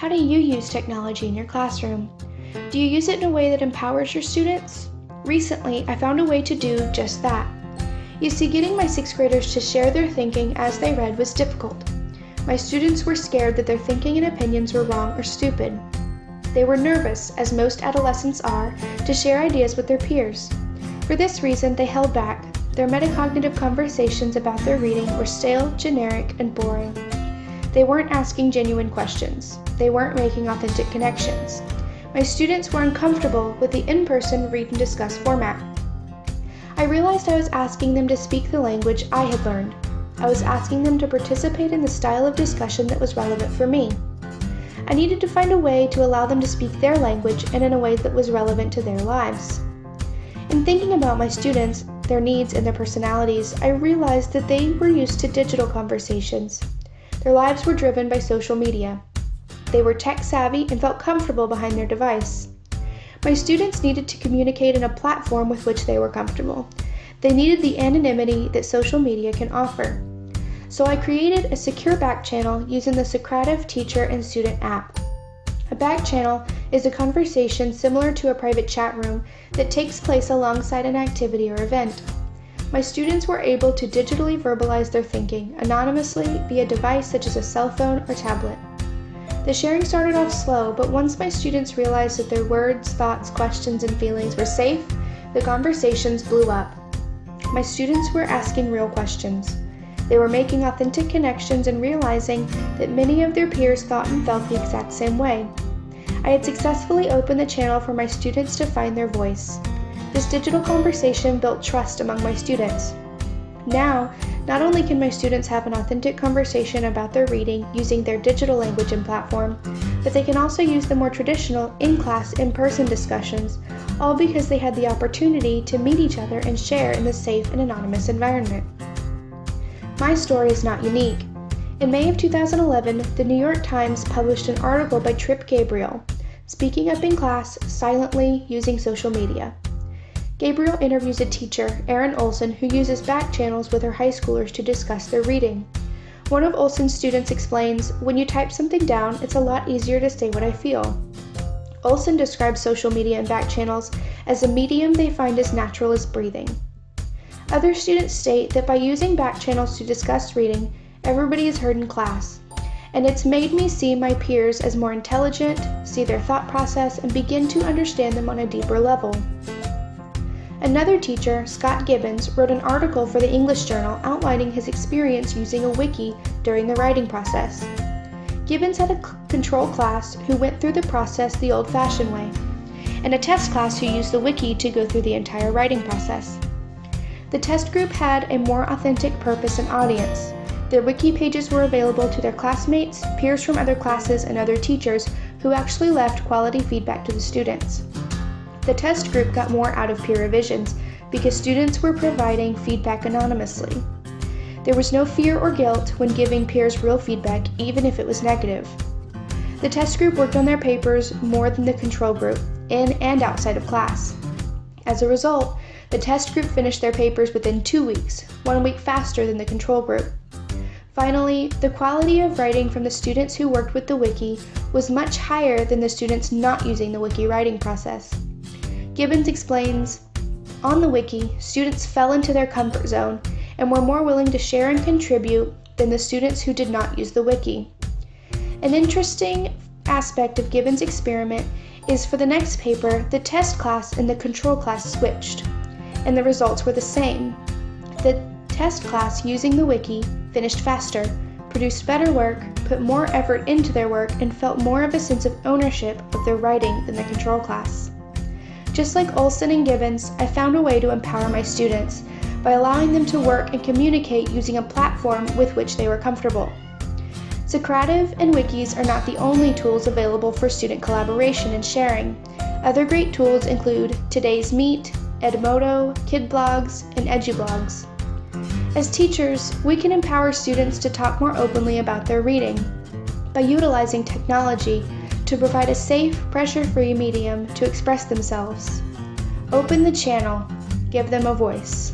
How do you use technology in your classroom? Do you use it in a way that empowers your students? Recently, I found a way to do just that. You see, getting my 6th graders to share their thinking as they read was difficult. My students were scared that their thinking and opinions were wrong or stupid. They were nervous, as most adolescents are, to share ideas with their peers. For this reason, they held back. Their metacognitive conversations about their reading were stale, generic, and boring. They weren't asking genuine questions. They weren't making authentic connections. My students were uncomfortable with the in-person read and discuss format. I realized I was asking them to speak the language I had learned. I was asking them to participate in the style of discussion that was relevant for me. I needed to find a way to allow them to speak their language and in a way that was relevant to their lives. In thinking about my students, their needs, and their personalities, I realized that they were used to digital conversations. Their lives were driven by social media. They were tech-savvy and felt comfortable behind their device. My students needed to communicate in a platform with which they were comfortable. They needed the anonymity that social media can offer. So I created a secure back channel using the Socrative Teacher and Student app. A back channel is a conversation similar to a private chat room that takes place alongside an activity or event. My students were able to digitally verbalize their thinking anonymously via a device such as a cell phone or tablet. The sharing started off slow, but once my students realized that their words, thoughts, questions, and feelings were safe, the conversations blew up. My students were asking real questions. They were making authentic connections and realizing that many of their peers thought and felt the exact same way. I had successfully opened the channel for my students to find their voice. This digital conversation built trust among my students. Now, not only can my students have an authentic conversation about their reading using their digital language and platform, but they can also use the more traditional in-class, in-person discussions, all because they had the opportunity to meet each other and share in this safe and anonymous environment. My story is not unique. In May of 2011, the New York Times published an article by Trip Gabriel, Speaking Up in Class Silently Using Social Media. Gabriel interviews a teacher, Erin Olson, who uses back channels with her high schoolers to discuss their reading. One of Olson's students explains, "When you type something down, it's a lot easier to say what I feel." Olson describes social media and back channels as a medium they find as natural as breathing. Other students state that by using back channels to discuss reading, everybody is heard in class, and it's made me see my peers as more intelligent, see their thought process, and begin to understand them on a deeper level. Another teacher, Scott Gibbons, wrote an article for the English Journal outlining his experience using a wiki during the writing process. Gibbons had a control class who went through the process the old-fashioned way, and a test class who used the wiki to go through the entire writing process. The test group had a more authentic purpose and audience. Their wiki pages were available to their classmates, peers from other classes, and other teachers who actually left quality feedback to the students. The test group got more out of peer revisions because students were providing feedback anonymously. There was no fear or guilt when giving peers real feedback, even if it was negative. The test group worked on their papers more than the control group, in and outside of class. As a result, the test group finished their papers within 2 weeks, 1 week faster than the control group. Finally, the quality of writing from the students who worked with the wiki was much higher than the students not using the wiki writing process. Gibbons explains, "On the wiki, students fell into their comfort zone and were more willing to share and contribute than the students who did not use the wiki." An interesting aspect of Gibbons' experiment is for the next paper, the test class and the control class switched, and the results were the same. The test class using the wiki finished faster, produced better work, put more effort into their work, and felt more of a sense of ownership of their writing than the control class. Just like Olson and Gibbons, I found a way to empower my students by allowing them to work and communicate using a platform with which they were comfortable. Socrative and wikis are not the only tools available for student collaboration and sharing. Other great tools include Today's Meet, Edmodo, Kidblogs, and EduBlogs. As teachers, we can empower students to talk more openly about their reading by utilizing technology to provide a safe, pressure-free medium to express themselves. Open the channel, give them a voice.